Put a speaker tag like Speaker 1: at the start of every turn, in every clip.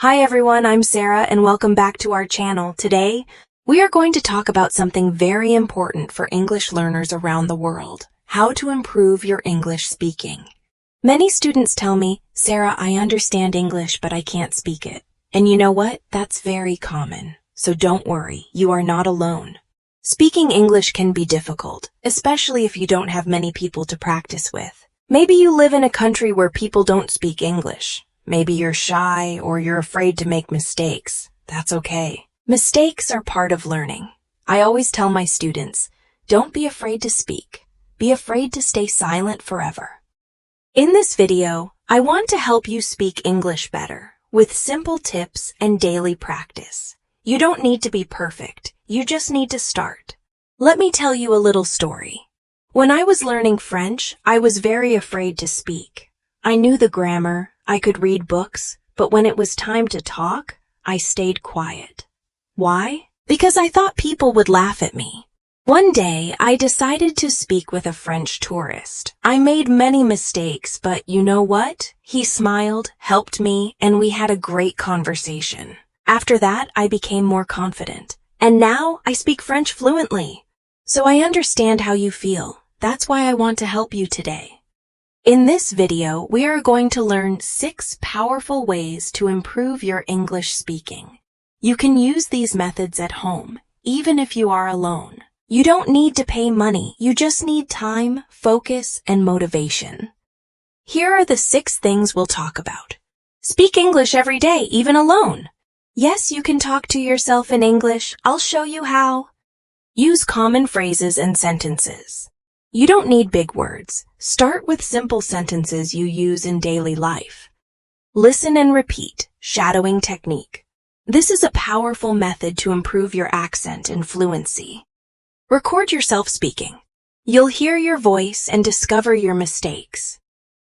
Speaker 1: Hi everyone, I'm Sarah and welcome back to our channel. Today, we are going to talk about something very important for English learners around the world: how to improve your English speaking. Many students tell me, Sarah, I understand English, but I can't speak it. And you know what? That's very common. So don't worry, you are not alone. Speaking English can be difficult, especially if you don't have many people to practice with. Maybe you live in a country where people don't speak English. Maybe you're shy or you're afraid to make mistakes. That's okay. Mistakes are part of learning. I always tell my students, don't be afraid to speak. Be afraid to stay silent forever. In this video, I want to help you speak English better with simple tips and daily practice. You don't need to be perfect. You just need to start. Let me tell you a little story. When I was learning French, I was very afraid to speak. I knew the grammar, I could read books, but when it was time to talk, I stayed quiet. Why? Because I thought people would laugh at me. One day, I decided to speak with a French tourist. I made many mistakes, but you know what? He smiled, helped me, and we had a great conversation. After that, I became more confident. And now, I speak French fluently. So I understand how you feel. That's why I want to help you today. In this video, we are going to learn 6 powerful ways to improve your English speaking. You can use these methods at home, even if you are alone. You don't need to pay money. You just need time, focus, and motivation. Here are the 6 things we'll talk about. Speak English every day, even alone. Yes, you can talk to yourself in English. I'll show you how. Use common phrases and sentences. You don't need big words. Start with simple sentences you use in daily life. Listen and repeat, shadowing technique. This is a powerful method to improve your accent and fluency. Record yourself speaking. You'll hear your voice and discover your mistakes.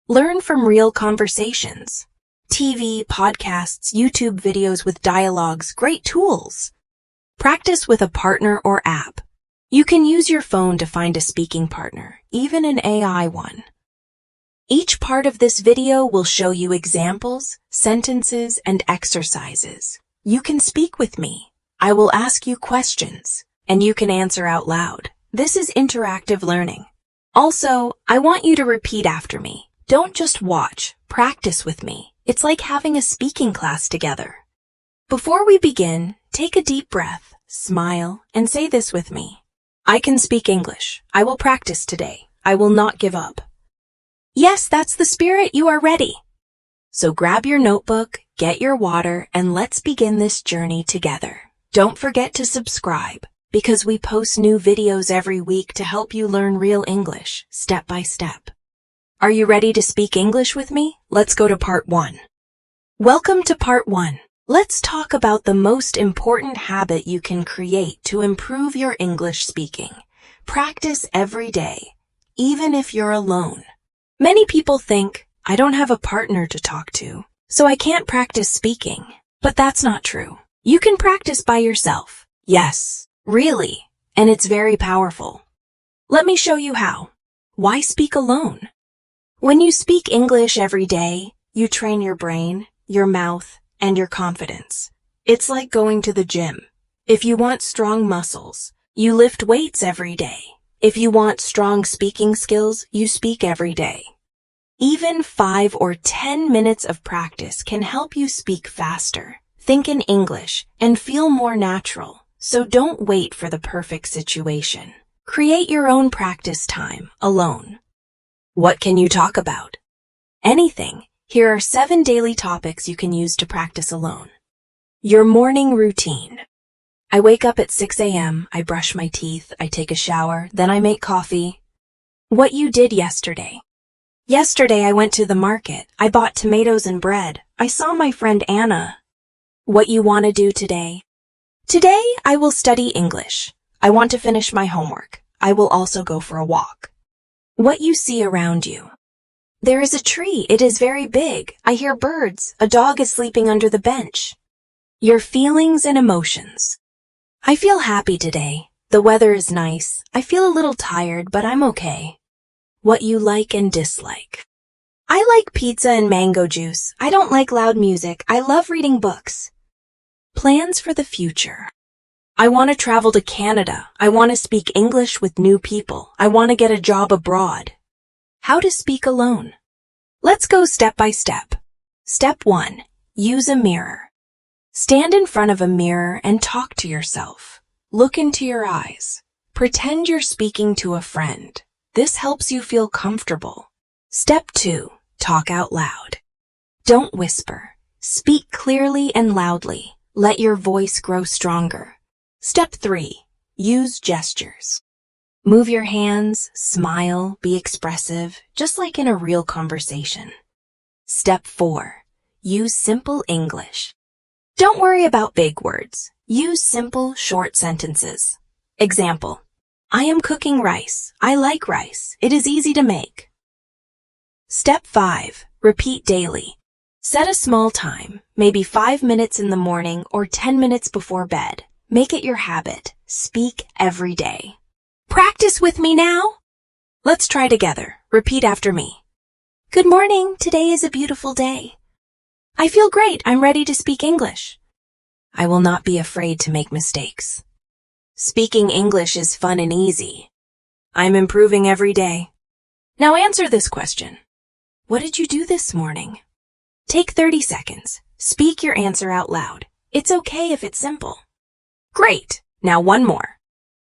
Speaker 1: Learn from real conversations. TV, podcasts, YouTube videos with dialogues, great tools. Practice with a partner or app. You can use your phone to find a speaking partner, even an AI one. Each part of this video will show you examples, sentences, and exercises. You can speak with me. I will ask you questions, and you can answer out loud. This is interactive learning. Also, I want you to repeat after me. Don't just watch, practice with me. It's like having a speaking class together. Before we begin, take a deep breath, smile, and say this with me. I can speak English. I will practice today. I will not give up. Yes, that's the spirit. You are ready. So grab your notebook, get your water, and let's begin this journey together. Don't forget to subscribe, because we post new videos every week to help you learn real English, step by step. Are you ready to speak English with me? Let's go to part 1. Welcome to part 1. Let's talk about the most important habit you can create to improve your English speaking. Practice every day, even if you're alone. Many people think, I don't have a partner to talk to, so I can't practice speaking. But that's not true. You can practice by yourself. Yes, really. And it's very powerful. Let me show you how. Why speak alone? When you speak English every day, you train your brain, your mouth, and your confidence. It's like going to the gym. If you want strong muscles, you lift weights every day. If you want strong speaking skills, you speak every day. Even 5 or 10 minutes of practice can help you speak faster, think in English, and feel more natural. So don't wait for the perfect situation. Create your own practice time, alone. What can you talk about? Anything. Here are 7 daily topics you can use to practice alone. Your morning routine. I wake up at 6 a.m., I brush my teeth, I take a shower, then I make coffee. What you did yesterday. Yesterday I went to the market. I bought tomatoes and bread. I saw my friend Anna. What you want to do today. Today I will study English. I want to finish my homework. I will also go for a walk. What you see around you. There is a tree. It is very big. I hear birds. A dog is sleeping under the bench. Your feelings and emotions. I feel happy today. The weather is nice. I feel a little tired, but I'm okay. What you like and dislike. I like pizza and mango juice. I don't like loud music. I love reading books. Plans for the future. I want to travel to Canada. I want to speak English with new people. I want to get a job abroad. How to speak alone. Let's go step by step. Step 1. Use a mirror. Stand in front of a mirror and talk to yourself. Look into your eyes. Pretend you're speaking to a friend. This helps you feel comfortable. Step 2. Talk out loud. Don't whisper. Speak clearly and loudly. Let your voice grow stronger. Step 3. Use gestures. Move your hands, smile, be expressive, just like in a real conversation. Step 4. Use simple English. Don't worry about big words. Use simple, short sentences. Example. I am cooking rice. I like rice. It is easy to make. Step 5. Repeat daily. Set a small time, maybe 5 minutes in the morning or 10 minutes before bed. Make it your habit. Speak every day. Practice with me now. Let's try together. Repeat after me. Good morning. Today is a beautiful day. I feel great. I'm ready to speak English. I will not be afraid to make mistakes. Speaking English is fun and easy. I'm improving every day. Now answer this question. What did you do this morning? Take 30 seconds. Speak your answer out loud. It's okay if it's simple. Great. Now one more.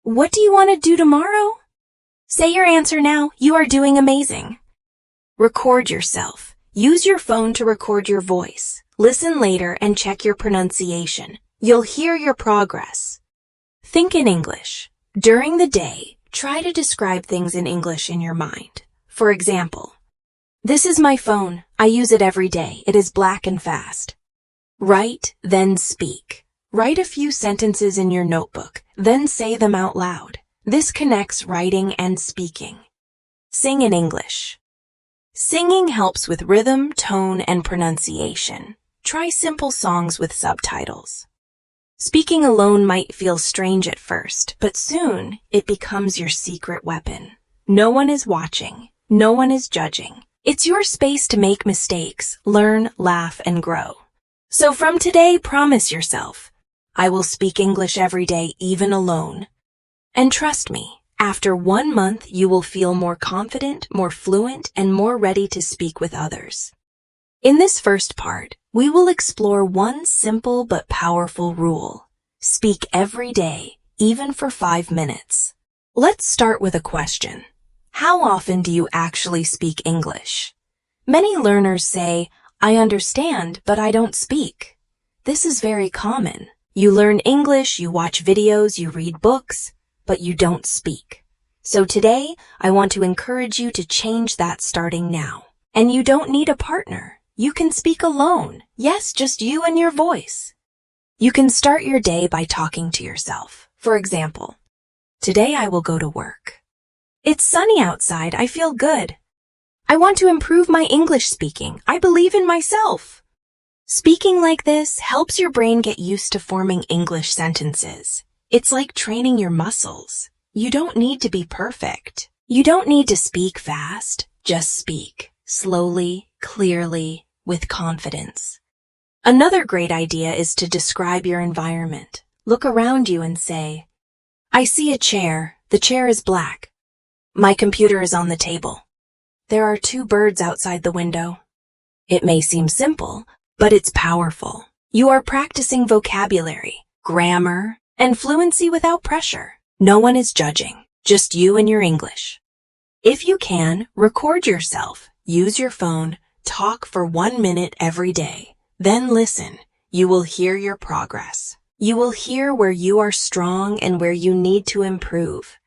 Speaker 1: What do you want to do tomorrow? Say your answer now. You are doing amazing. Record yourself. Use your phone to record your voice. Listen later and check your pronunciation. You'll hear your progress. Think in English. During the day, try to describe things in English in your mind. For example, this is my phone. I use it every day. It is black and fast. Write, then speak. Write a few sentences in your notebook, then say them out loud. This connects writing and speaking. Sing in English. Singing helps with rhythm, tone, and pronunciation. Try simple songs with subtitles. Speaking alone might feel strange at first, but soon it becomes your secret weapon. No one is watching. No one is judging. It's your space to make mistakes, learn, laugh, and grow. So from today, promise yourself, I will speak English every day, even alone. And trust me, after 1 month, you will feel more confident, more fluent, and more ready to speak with others. In this first part, we will explore one simple but powerful rule. Speak every day, even for 5 minutes. Let's start with a question. How often do you actually speak English? Many learners say, I understand, but I don't speak. This is very common. You learn English, you watch videos, you read books, but you don't speak. So today, I want to encourage you to change that starting now. And you don't need a partner. You can speak alone. Yes, just you and your voice. You can start your day by talking to yourself. For example, today I will go to work. It's sunny outside. I feel good. I want to improve my English speaking. I believe in myself. Speaking like this helps your brain get used to forming English sentences. It's like training your muscles. You don't need to be perfect. You don't need to speak fast. Just speak slowly, clearly, with confidence. Another great idea is to describe your environment. Look around you and say, I see a chair. The chair is black. My computer is on the table. There are 2 birds outside the window. It may seem simple, but it's powerful. You are practicing vocabulary, grammar, and fluency without pressure. No one is judging, just you and your English. If you can, record yourself. Use your phone. Talk for 1 minute every day. Then listen. You will hear your progress. You will hear where you are strong and where you need to improve.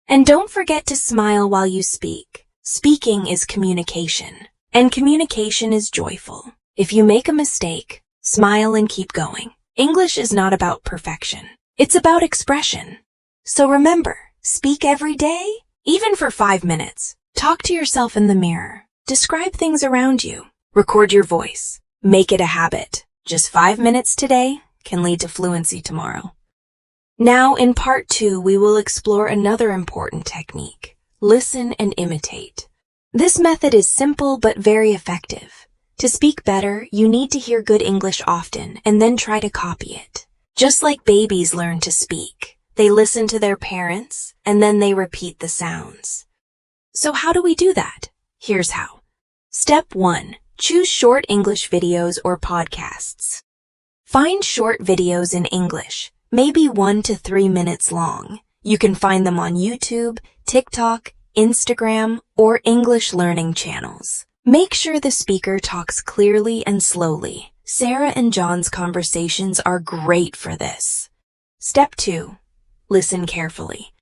Speaker 1: And don't forget to smile while you speak. Speaking is communication, and communication is joyful. If you make a mistake, smile and keep going. English is not about perfection. It's about expression. So remember, speak every day, even for 5 minutes. Talk to yourself in the mirror. Describe things around you. Record your voice. Make it a habit. Just 5 minutes today can lead to fluency tomorrow. Now, in part 2, we will explore another important technique. Listen and imitate. This method is simple but very effective. To speak better, you need to hear good English often and then try to copy it. Just like babies learn to speak, they listen to their parents and then they repeat the sounds. So how do we do that? Here's how. Step 1. Choose short English videos or podcasts. Find short videos in English, maybe 1 to 3 minutes long. You can find them on YouTube, TikTok, Instagram, or English learning channels. Make sure the speaker talks clearly and slowly. Sarah and John's conversations are great for this. Step 2. Listen carefully.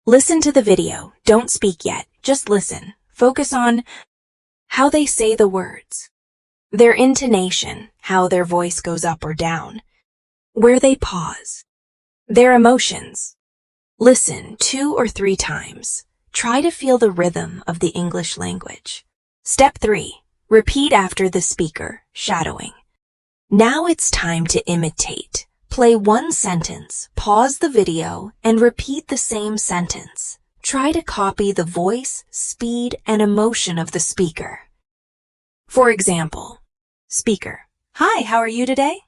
Speaker 1: Listen to the video. Don't speak yet. Just listen. Focus on how they say the words, their intonation, how their voice goes up or down, where they pause, their emotions. Listen 2 or 3 times. Try to feel the rhythm of the English language. Step 3. Repeat after the speaker, shadowing. Now it's time to imitate. Play 1 sentence, pause the video, and repeat the same sentence. Try to copy the voice, speed, and emotion of the speaker. For example, speaker, "Hi, how are you today?"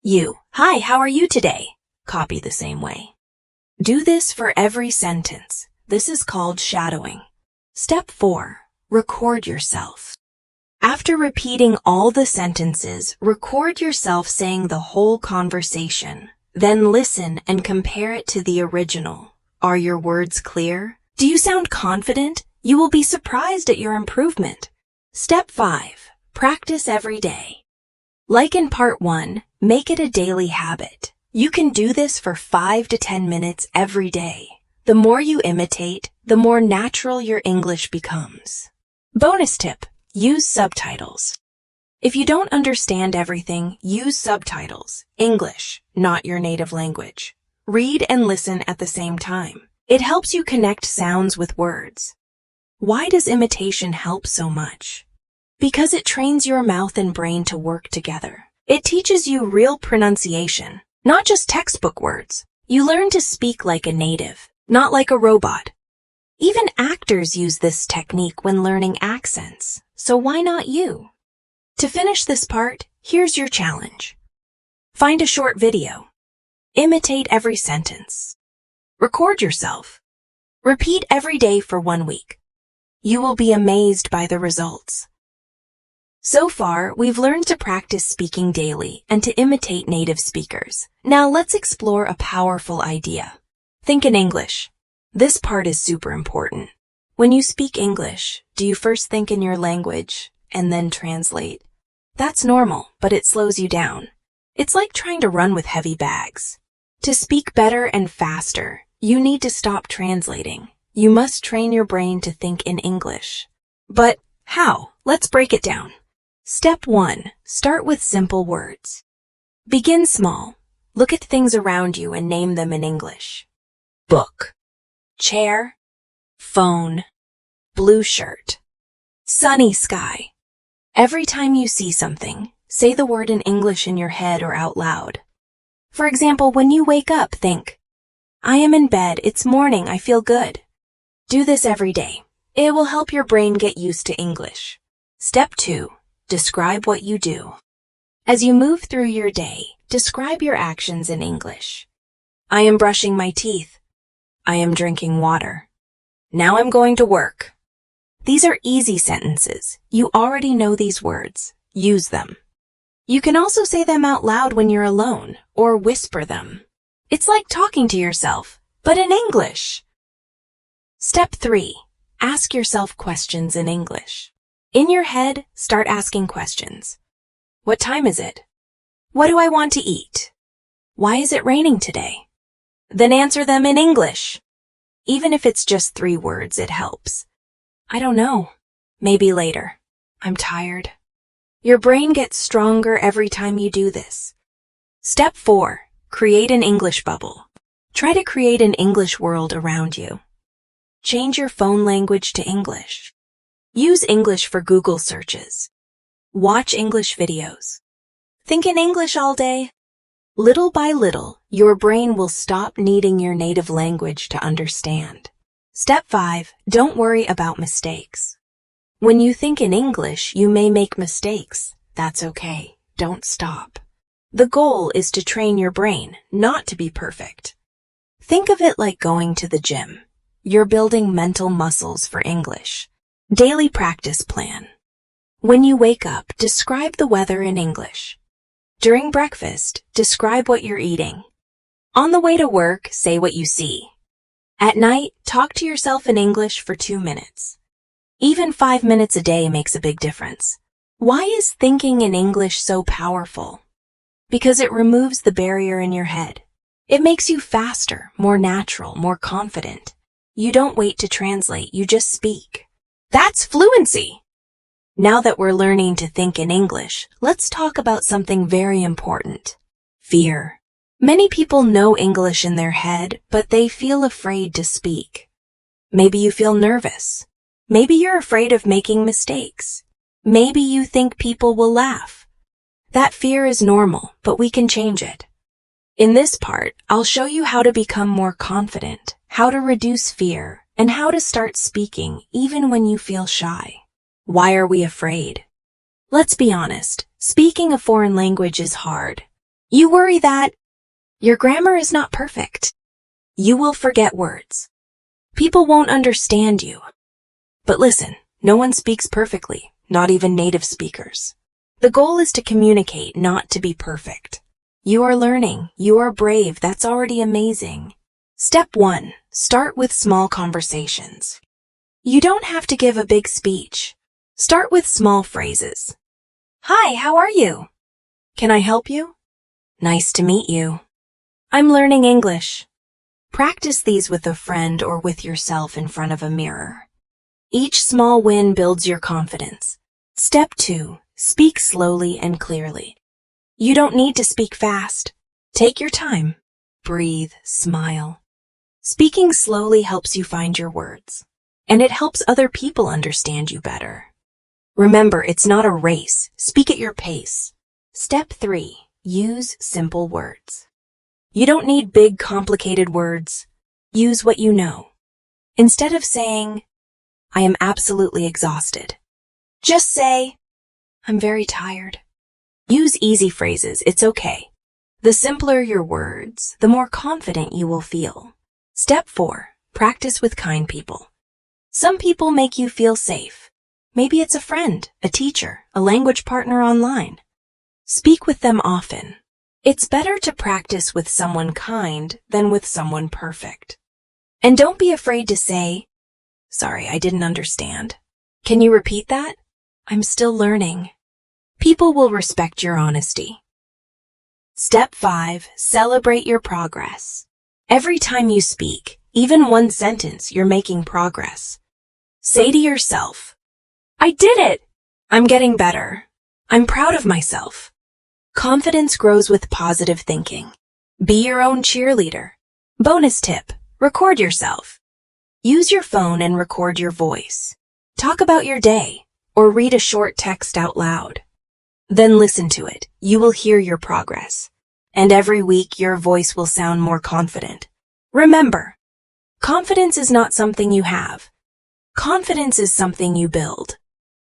Speaker 1: You, "Hi, how are you today?" Copy the same way. Do this for every sentence. This is called shadowing. Step 4. Record yourself. After repeating all the sentences, record yourself saying the whole conversation. Then listen and compare it to the original. Are your words clear? Do you sound confident? You will be surprised at your improvement. Step 5. Practice every day. Like in part 1, make it a daily habit. You can do this for 5 to 10 minutes every day. The more you imitate, the more natural your English becomes. Bonus tip. Use subtitles. If you don't understand everything, use subtitles. English, not your native language. Read and listen at the same time. It helps you connect sounds with words. Why does imitation help so much? Because it trains your mouth and brain to work together. It teaches you real pronunciation, not just textbook words. You learn to speak like a native, not like a robot. Even actors use this technique when learning accents, so why not you? To finish this part, here's your challenge. Find a short video. Imitate every sentence. Record yourself. Repeat every day for 1 week. You will be amazed by the results. So far, we've learned to practice speaking daily and to imitate native speakers. Now let's explore a powerful idea. Think in English. This part is super important. When you speak English, do you first think in your language and then translate? That's normal, but it slows you down. It's like trying to run with heavy bags. To speak better and faster, you need to stop translating. You must train your brain to think in English. But how? Let's break it down. Step 1. Start with simple words. Begin small. Look at things around you and name them in English. Book, chair, phone, blue shirt, sunny sky. Every time you see something, say the word in English in your head or out loud. For example, when you wake up, think, "I am in bed, it's morning, I feel good." Do this every day. It will help your brain get used to English. Step 2. Describe what you do. As you move through your day, describe your actions in English. I am brushing my teeth. I am drinking water. Now I'm going to work. These are easy sentences. You already know these words. Use them. You can also say them out loud when you're alone, or whisper them. It's like talking to yourself, but in English. Step 3. Ask yourself questions in English. In your head, start asking questions. What time is it? What do I want to eat? Why is it raining today? Then answer them in English. Even if it's just 3 words, it helps. I don't know. Maybe later. I'm tired. Your brain gets stronger every time you do this. Step 4. Create an English bubble. Try to create an English world around you. Change your phone language to English. Use English for Google searches. Watch English videos. Think in English all day. Little by little, your brain will stop needing your native language to understand. Step 5. Don't worry about mistakes. When you think in English, you may make mistakes. That's okay. Don't stop. The goal is to train your brain, not to be perfect. Think of it like going to the gym. You're building mental muscles for English. Daily practice plan. When you wake up, describe the weather in English. During breakfast, describe what you're eating. On the way to work, say what you see. At night, talk to yourself in English for 2 minutes. Even 5 minutes a day makes a big difference. Why is thinking in English so powerful? Because it removes the barrier in your head. It makes you faster, more natural, more confident. You don't wait to translate, you just speak. That's fluency! Now that we're learning to think in English, let's talk about something very important. Fear. Many people know English in their head, but they feel afraid to speak. Maybe you feel nervous. Maybe you're afraid of making mistakes. Maybe you think people will laugh. That fear is normal, but we can change it. In this part, I'll show you how to become more confident, how to reduce fear, and how to start speaking even when you feel shy. Why are we afraid? Let's be honest, speaking a foreign language is hard. You worry that your grammar is not perfect. You will forget words. People won't understand you. But listen, no one speaks perfectly, not even native speakers. The goal is to communicate, not to be perfect. You are learning, you are brave, that's already amazing. Step 1. Start with small conversations. You don't have to give a big speech. Start with small phrases. Hi, how are you? Can I help you? Nice to meet you. I'm learning English. Practice these with a friend or with yourself in front of a mirror. Each small win builds your confidence. Step 2. Speak slowly and clearly. You don't need to speak fast. Take your time. Breathe, smile. Speaking slowly helps you find your words, and it helps other people understand you better. Remember, it's not a race. Speak at your pace. Step 3. Use simple words. You don't need big, complicated words. Use what you know. Instead of saying, I am absolutely exhausted, just say, I'm very tired. Use easy phrases, it's okay. The simpler your words, the more confident you will feel. Step 4. Practice with kind people. Some people make you feel safe. Maybe it's a friend, a teacher, a language partner online. Speak with them often. It's better to practice with someone kind than with someone perfect. And don't be afraid to say, sorry, I didn't understand. Can you repeat that? I'm still learning. People will respect your honesty. Step 5. Celebrate your progress. Every time you speak, even one sentence, you're making progress. Say to yourself, I did it! I'm getting better. I'm proud of myself. Confidence grows with positive thinking. Be your own cheerleader. Bonus tip, record yourself. Use your phone and record your voice. Talk about your day, or read a short text out loud. Then listen to it. You will hear your progress. And every week, your voice will sound more confident. Remember, confidence is not something you have. Confidence is something you build.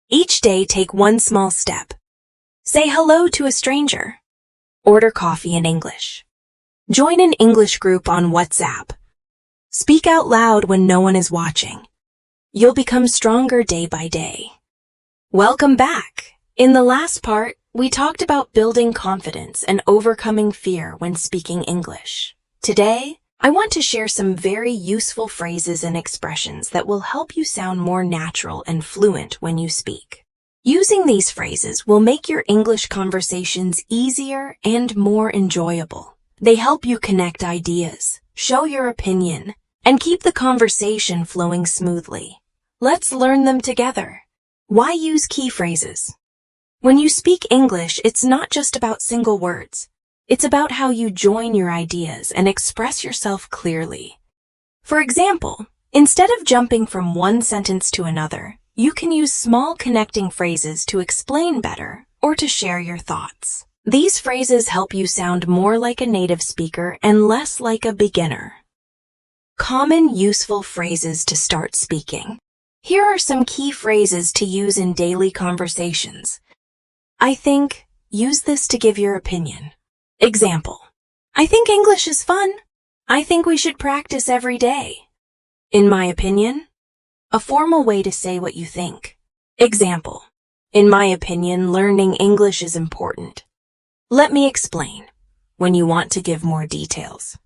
Speaker 1: Each day, take one small step. Say hello to a stranger. Order coffee in English. Join an English group on WhatsApp. Speak out loud when no one is watching. You'll become stronger day by day. Welcome back. In the last part, we talked about building confidence and overcoming fear when speaking English. Today, I want to share some very useful phrases and expressions that will help you sound more natural and fluent when you speak. Using these phrases will make your English conversations easier and more enjoyable. They help you connect ideas, show your opinion, and keep the conversation flowing smoothly. Let's learn them together. Why use key phrases? When you speak English, it's not just about single words. It's about how you join your ideas and express yourself clearly. For example, instead of jumping from one sentence to another, you can use small connecting phrases to explain better or to share your thoughts. These phrases help you sound more like a native speaker and less like a beginner. Common useful phrases to start speaking. Here are some key phrases to use in daily conversations. I think, use this to give your opinion. Example. I think English is fun. I think we should practice every day. In my opinion, a formal way to say what you think. Example. In my opinion, learning English is important. Let me explain, when you want to give more details.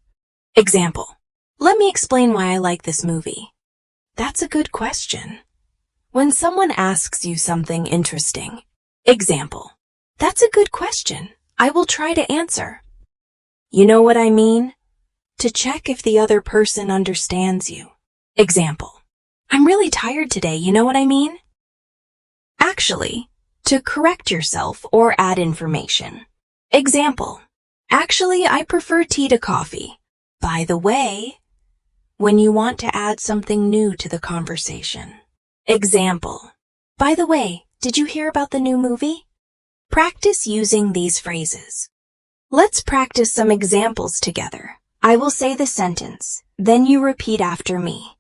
Speaker 1: Example. Let me explain why I like this movie. That's a good question. When someone asks you something interesting. Example. That's a good question. I will try to answer. You know what I mean? To check if the other person understands you. Example. I'm really tired today, you know what I mean? Actually, to correct yourself or add information. Example. Actually, I prefer tea to coffee. By the way, when you want to add something new to the conversation. Example. By the way, did you hear about the new movie? Practice using these phrases. Let's practice some examples together. I will say the sentence, then you repeat after me.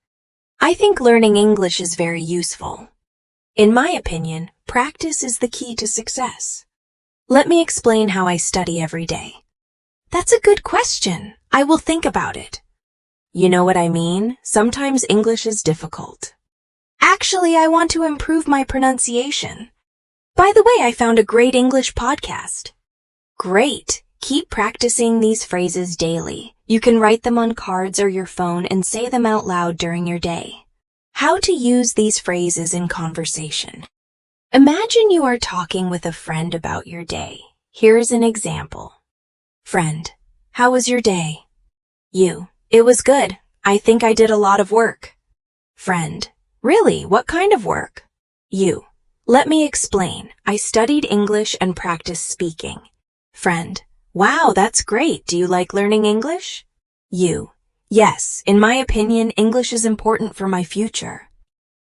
Speaker 1: I think learning English is very useful. In my opinion, practice is the key to success. Let me explain how I study every day. That's a good question. I will think about it. You know what I mean? Sometimes English is difficult. Actually, I want to improve my pronunciation. By the way, I found a great English podcast. Great. Keep practicing these phrases daily. You can write them on cards or your phone and say them out loud during your day. How to use these phrases in conversation. Imagine you are talking with a friend about your day. Here's an example. Friend, how was your day? You, it was good. I think I did a lot of work. Friend, really, what kind of work? You, let me explain. I studied English and practiced speaking. Friend, wow, that's great. Do you like learning English? You, yes, in my opinion, English is important for my future.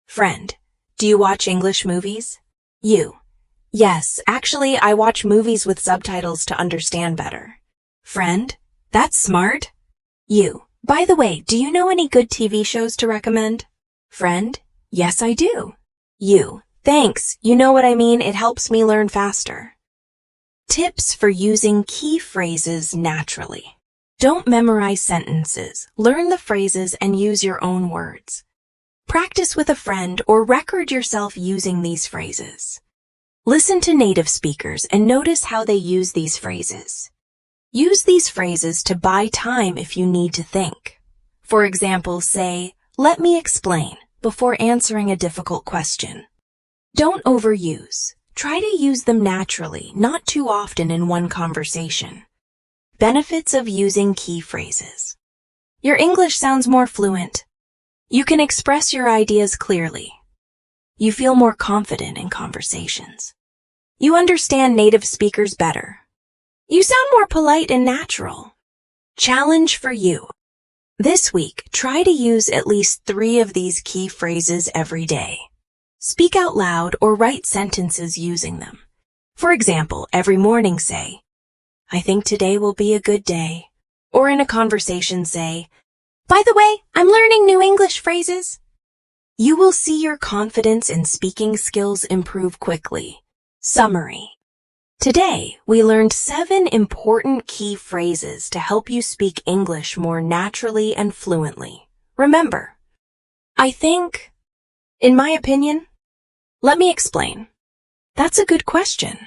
Speaker 1: Friend, do you watch English movies? You, yes, actually, I watch movies with subtitles to understand better. Friend, that's smart. You, by the way, do you know any good TV shows to recommend? Friend, yes, I do. You, thanks, you know what I mean, it helps me learn faster. Tips for using key phrases naturally. Don't memorize sentences. Learn the phrases and use your own words. Practice with a friend or record yourself using these phrases. Listen to native speakers and notice how they use these phrases. Use these phrases to buy time if you need to think. For example, say, let me explain, before answering a difficult question. Don't overuse. Try to use them naturally, not too often in one conversation. Benefits of using key phrases. Your English sounds more fluent. You can express your ideas clearly. You feel more confident in conversations. You understand native speakers better. You sound more polite and natural. Challenge for you. This week, try to use at least 3 of these key phrases every day. Speak out loud or write sentences using them. For example, every morning say, I think today will be a good day. Or in a conversation say, by the way, I'm learning new English phrases. You will see your confidence and speaking skills improve quickly. Summary. Today, we learned 7 important key phrases to help you speak English more naturally and fluently. Remember, I think, in my opinion, let me explain. That's a good question.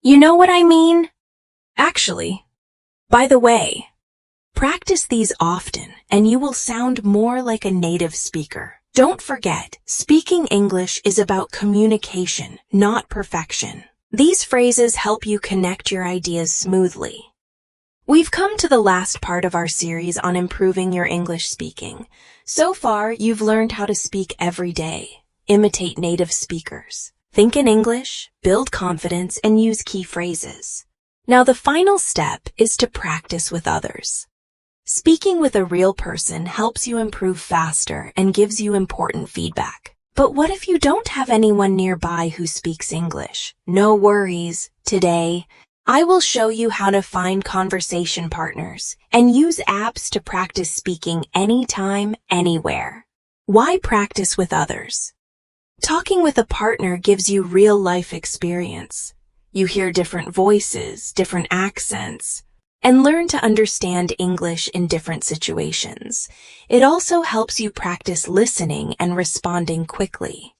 Speaker 1: You know what I mean? Actually, by the way, practice these often and you will sound more like a native speaker. Don't forget, speaking English is about communication, not perfection. These phrases help you connect your ideas smoothly. We've come to the last part of our series on improving your English speaking. So far, you've learned how to speak every day, imitate native speakers, think in English, build confidence, and use key phrases. Now, the final step is to practice with others. Speaking with a real person helps you improve faster and gives you important feedback. But what if you don't have anyone nearby who speaks English? No worries. Today, I will show you how to find conversation partners and use apps to practice speaking anytime, anywhere. Why practice with others? Talking with a partner gives you real-life experience. You hear different voices, different accents, and learn to understand English in different situations. It also helps you practice listening and responding quickly.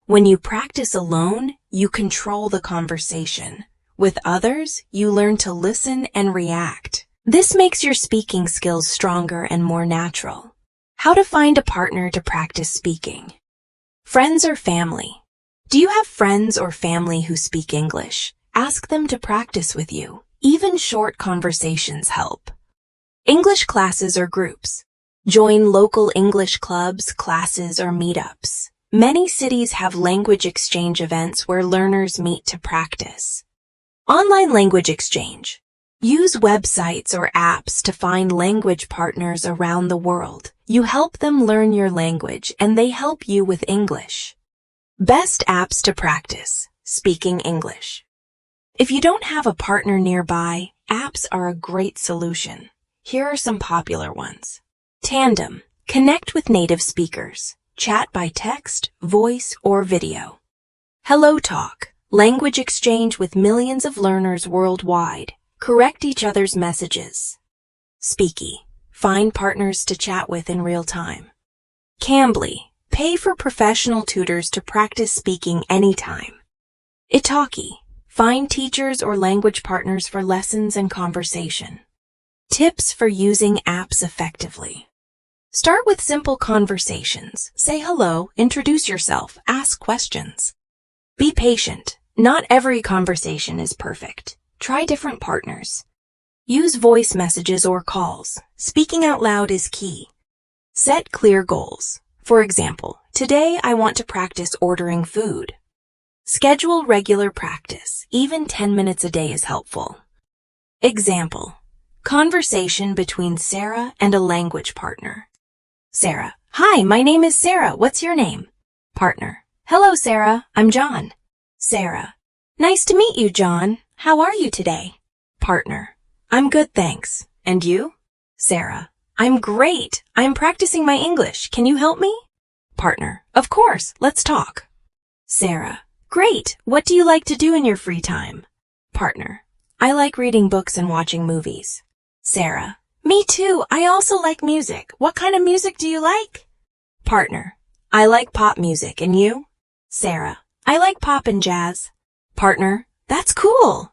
Speaker 1: When you practice alone, you control the conversation. With others, you learn to listen and react. This makes your speaking skills stronger and more natural. How to find a partner to practice speaking. Friends or family. Do you have friends or family who speak English? Ask them to practice with you. Even short conversations help. English classes or groups. Join local English clubs, classes, or meetups. Many cities have language exchange events where learners meet to practice. Online language exchange. Use websites or apps to find language partners around the world. You help them learn your language and they help you with English. Best apps to practice speaking English. If you don't have a partner nearby, apps are a great solution. Here are some popular ones. Tandem. Connect with native speakers. Chat by text, voice, or video. Hello Talk. Language exchange with millions of learners worldwide. Correct each other's messages. Speaky. Find partners to chat with in real time. Cambly. Pay for professional tutors to practice speaking anytime. Italki. Find teachers or language partners for lessons and conversation. Tips for using apps effectively. Start with simple conversations. Say hello, introduce yourself, ask questions. Be patient. Not every conversation is perfect. Try different partners. Use voice messages or calls. Speaking out loud is key. Set clear goals. For example, today I want to practice ordering food. Schedule regular practice. Even 10 minutes a day is helpful. Example. Conversation between Sarah and a language partner. Sarah. Hi, my name is Sarah. What's your name? Partner. Hello, Sarah. I'm John. Sarah. Nice to meet you, John. How are you today? Partner. I'm good, thanks. And you? Sarah. I'm great. I'm practicing my English. Can you help me? Partner. Of course. Let's talk. Sarah. Great. What do you like to do in your free time? Partner. I like reading books and watching movies. Sarah. Me too. I also like music. What kind of music do you like? Partner. I like pop music. And you? Sarah. I like pop and jazz. Partner. That's cool.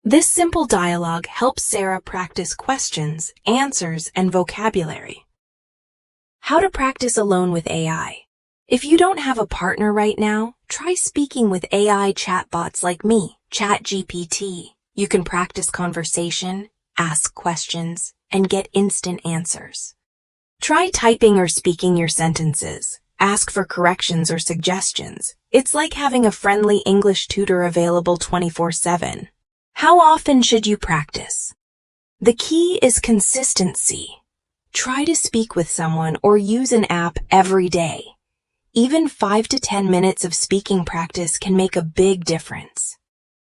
Speaker 1: This simple dialogue helps Sarah practice questions, answers, and vocabulary. How to practice alone with AI. If you don't have a partner right now, try speaking with AI chatbots like me, ChatGPT. You can practice conversation, ask questions, and get instant answers. Try typing or speaking your sentences. Ask for corrections or suggestions. It's like having a friendly English tutor available 24/7. How often should you practice? The key is consistency. Try to speak with someone or use an app every day. Even 5 to 10 minutes of speaking practice can make a big difference.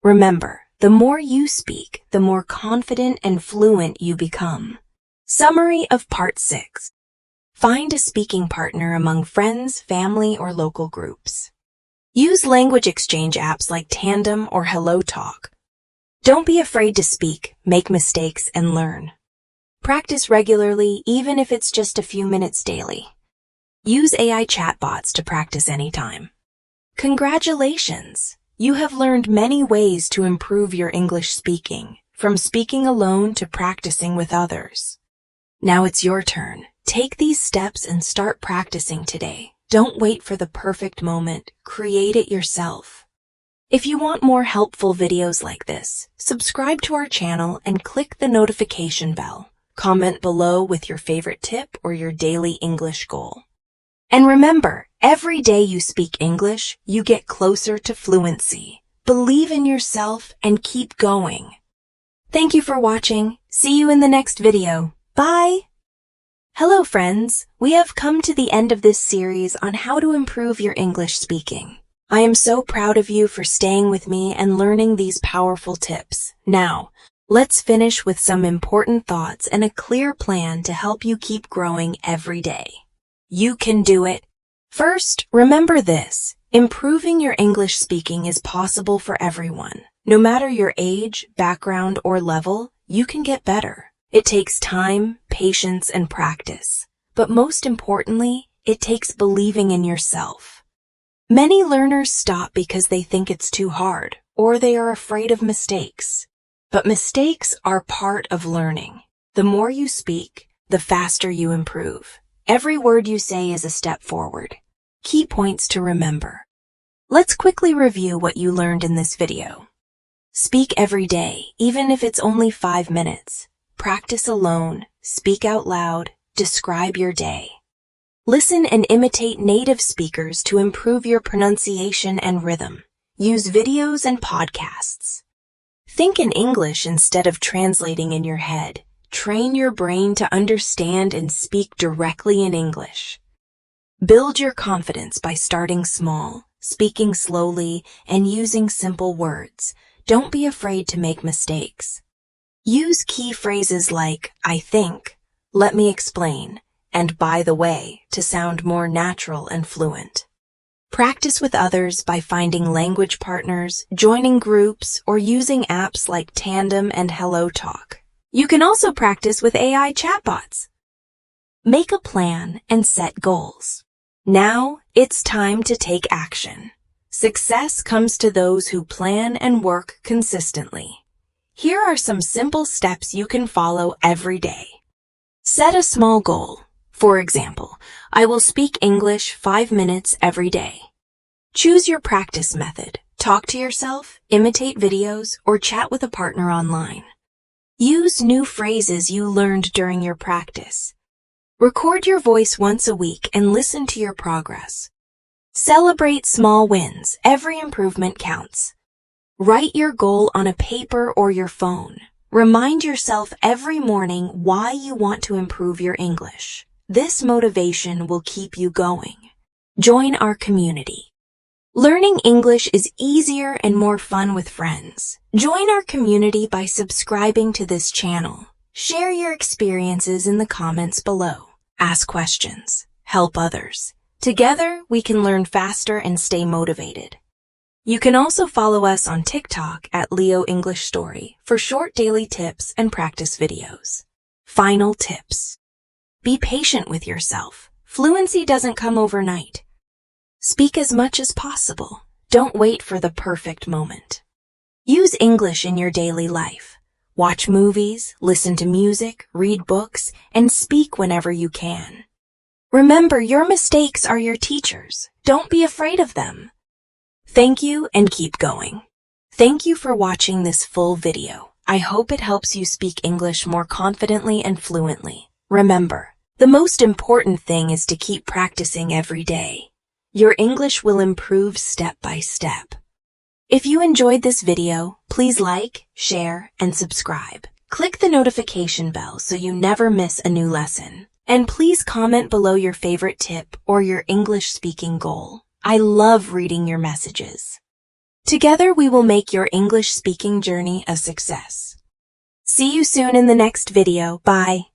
Speaker 1: Remember, the more you speak, the more confident and fluent you become. Summary of Part 6. Find a speaking partner among friends, family, or local groups. Use language exchange apps like Tandem or Hello Talk. Don't be afraid to speak, make mistakes, and learn. Practice regularly, even if it's just a few minutes daily. Use AI chatbots to practice anytime. Congratulations! You have learned many ways to improve your English speaking, from speaking alone to practicing with others. Now it's your turn. Take these steps and start practicing today. Don't wait for the perfect moment. Create it yourself. If you want more helpful videos like this, subscribe to our channel and click the notification bell. Comment below with your favorite tip or your daily English goal. And remember, every day you speak English, you get closer to fluency. Believe in yourself and keep going. Thank you for watching. See you in the next video. Bye! Hello friends, we have come to the end of this series on how to improve your English speaking. I am so proud of you for staying with me and learning these powerful tips. Now, let's finish with some important thoughts and a clear plan to help you keep growing every day. You can do it. First, remember this. Improving your English speaking is possible for everyone. No matter your age, background, or level, you can get better. It takes time, patience, and practice. But most importantly, it takes believing in yourself. Many learners stop because they think it's too hard, or they are afraid of mistakes. But mistakes are part of learning. The more you speak, the faster you improve. Every word you say is a step forward. Key points to remember. Let's quickly review what you learned in this video. Speak every day, even if it's only 5 minutes. Practice alone, speak out loud, describe your day. Listen and imitate native speakers to improve your pronunciation and rhythm. Use videos and podcasts. Think in English instead of translating in your head. Train your brain to understand and speak directly in English. Build your confidence by starting small, speaking slowly, and using simple words. Don't be afraid to make mistakes. Use key phrases like, I think, let me explain, and by the way, to sound more natural and fluent. Practice with others by finding language partners, joining groups, or using apps like Tandem and HelloTalk. You can also practice with AI chatbots. Make a plan and set goals. Now, it's time to take action. Success comes to those who plan and work consistently. Here are some simple steps you can follow every day. Set a small goal. For example, I will speak English 5 minutes every day. Choose your practice method. Talk to yourself, imitate videos, or chat with a partner online. Use new phrases you learned during your practice. Record your voice once a week and listen to your progress. Celebrate small wins. Every improvement counts. Write your goal on a paper or your phone. Remind yourself every morning why you want to improve your English. This motivation will keep you going. Join our community. Learning English is easier and more fun with friends. Join our community by subscribing to this channel. Share your experiences in the comments below. Ask questions. Help others. Together, we can learn faster and stay motivated. You can also follow us on TikTok at Leo English Story for short daily tips and practice videos. Final tips. Be patient with yourself. Fluency doesn't come overnight. Speak as much as possible. Don't wait for the perfect moment. Use English in your daily life. Watch movies, listen to music, read books, and speak whenever you can. Remember, your mistakes are your teachers. Don't be afraid of them. Thank you and keep going. Thank you for watching this full video. I hope it helps you speak English more confidently and fluently. Remember, the most important thing is to keep practicing every day. Your English will improve step by step. If you enjoyed this video, please like, share, and subscribe. Click the notification bell so you never miss a new lesson. And please comment below your favorite tip or your English speaking goal. I love reading your messages. Together we will make your English speaking journey a success. See you soon in the next video. Bye.